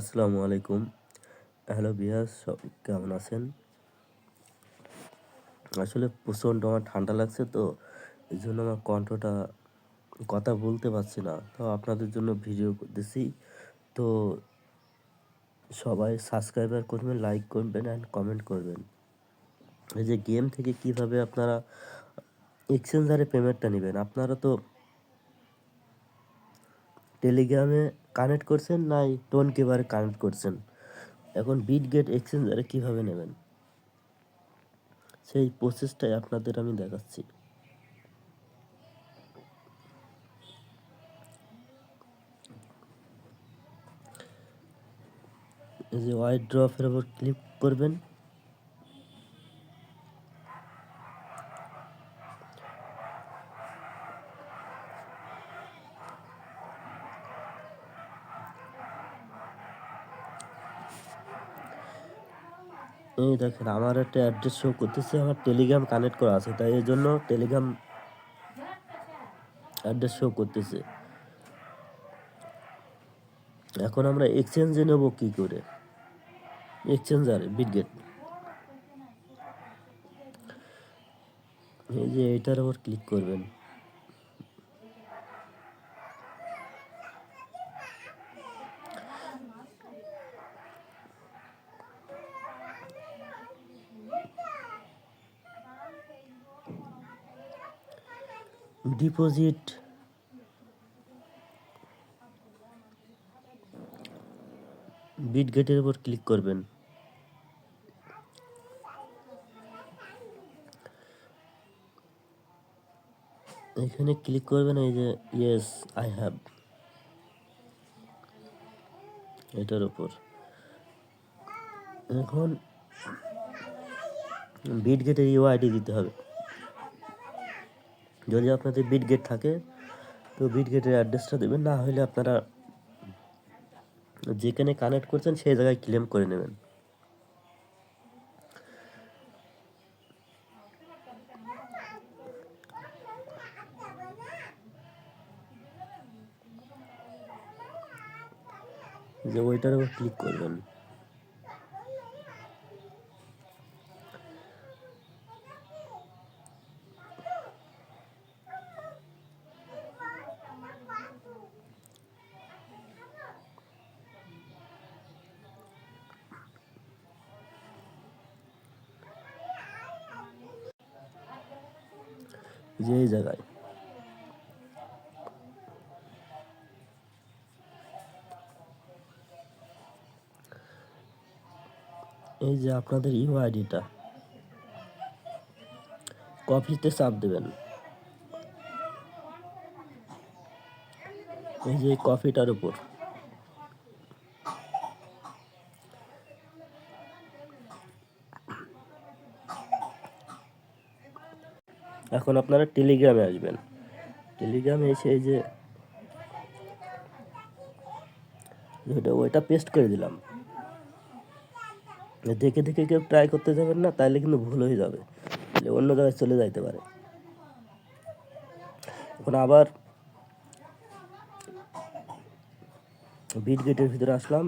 আসসালামু আলাইকুম। Hello viewers, সবাই কেমন আছেন? আসলে প্রচণ্ড আমার ঠান্ডা লাগছে তো, এজন্য আমার কণ্ঠটা কথা বলতে পারছি না। তো আপনাদের জন্য ভিডিও করতেছি। তো সবাই সাবস্ক্রাইবার করবেন, লাইক করবেন অ্যান্ড কমেন্ট করবেন। এই যে গেম থেকে কিভাবে আপনারা এক্সচেঞ্জারে পেমেন্টটা নিবেন। আপনারা তো টেলিগ্রামে কানেক্ট করছেন নাই টোন কিপারে কানেক্ট করছেন। এখন বিটগেট এক্সচেঞ্জারে কিভাবে নেবেন? সেই প্রসেসটাই আপনাদের আমি দেখাচ্ছি। এই যে হোয়াইট ড্রপের উপর ক্লিক করবেন। এই দেখেন আমার একটা অ্যাড্রেস শো করতেছে, আমার টেলিগ্রাম কানেক্ট করা আছে, তাই এর জন্য টেলিগ্রাম অ্যাড্রেস শো করতেছে। এখন আমরা এক্সচেঞ্জে নেব কি করে? এক্সচেঞ্জারে বিটগেট, এই যে এটার উপর ক্লিক করবেন। ডিপোজিট বিটগেটের উপর ক্লিক করবেন। এখানে ক্লিক করবেন, এই যে ইয়েস আই হ্যাভ, এটার উপর। এখন বিটগেটের ইউআইডি দিতে হবে। যদি আপনাদের বিটগেট থাকে তো বিটগেটের অ্যাড্রেসটা দেবেন, না হলে আপনারা যেখানে কানেক্ট করছেন সেই জায়গায় ক্লেম করে নেবেন। যে ওইটার উপর ক্লিক করবেন। যে এই জায়গায় এই যে আপনাদের ইউআইডিটা কপিতে চাপ দেবেন। এই যে কপিটার উপর এখন আপনারা টেলিগ্রামে আসবেন। টেলিগ্রামে এসে এই যে ওইটা পেস্ট করে দিলাম। দেখে দেখে কেউ ট্রাই করতে যাবেন না, তাইলে কিন্তু ভুল হয়ে যাবে, অন্য জায়গায় চলে যাইতে পারে। এখন আবার বিটগেটের ভিতরে আসলাম,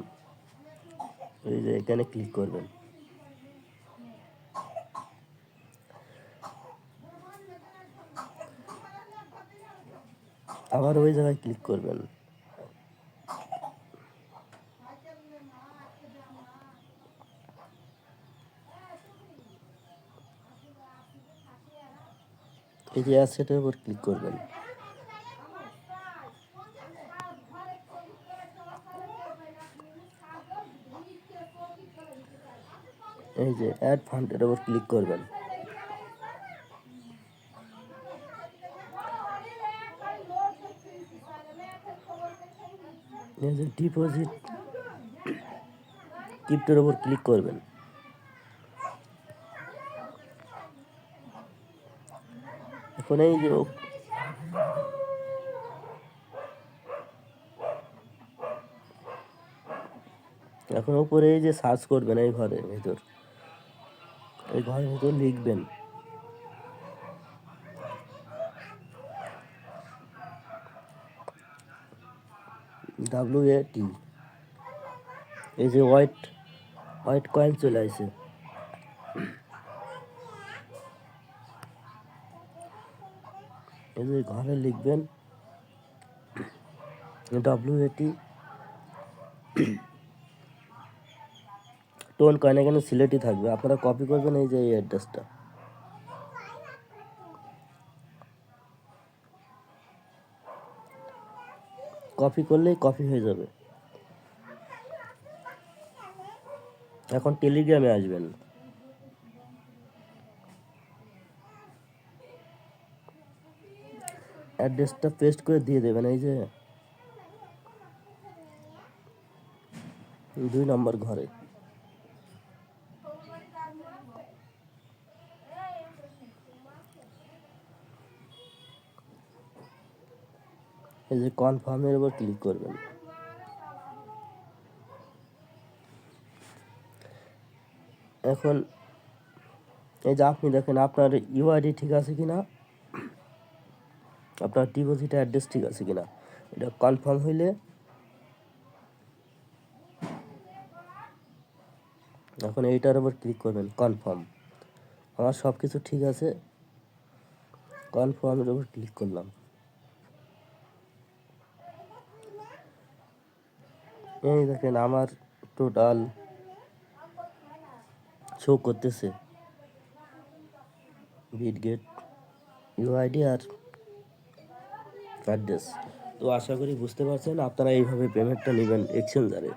এই যে এখানে ক্লিক করবেন। আবার ওই জায়গায় ক্লিক করবেন। এই যে অ্যাসেটের উপর ক্লিক করবেন। এই যে অ্যাড ফান্ডের উপর ক্লিক করবেন। এই যে ডিপোজিট ক্রিপ্টোর উপর ক্লিক করবেন। এখন এই যে এখন উপরে এই যে সার্চ করবেন, এই ঘরের ভিতর লিখবেন WAT, এই যে হোয়াইট হোয়াইট কয়েন চলে আসে। এই যে ঘরে লিখবেন WAT টোন কয়েন, এখানে সিলেটই থাকবে, আপনারা কপি করবেন এই যে এই অ্যাড্রেসটা। কপি করলেই কপি হয়ে যাবে। এখন টেলিগ্রামে আসবেন, অ্যাড্রেসটা পেস্ট করে দিয়ে দেবেন এই যে 2 নম্বর ঘরে। এই যে কনফার্মের উপর ক্লিক করবেন। এখন এই যে আপনি দেখেন আপনার ইউআইডি ঠিক আছে কিনা, আপনার ডিপোজিট অ্যাড্রেস ঠিক আছে কিনা, এটা কনফার্ম হইলে এখন এইটার উপর ক্লিক করবেন কনফার্ম। আমার সব কিছু ঠিক আছে, কনফার্মের উপর ক্লিক করলাম। এই দেখেন আমার টোটাল শো করতেছে বিটগেট ইউআইডি আর অ্যাড্রেস। তো আশা করি বুঝতে পারছেন, আপনারা এইভাবে পেমেন্টটা নেবেন এক্সচেঞ্জারে,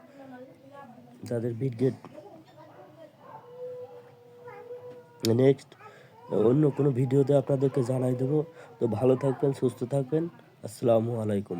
যাদের বিটগেট। নেক্সট অন্য কোনো ভিডিওতে আপনাদেরকে জানাই দেবো। তো ভালো থাকবেন, সুস্থ থাকবেন। আসসালামু আলাইকুম।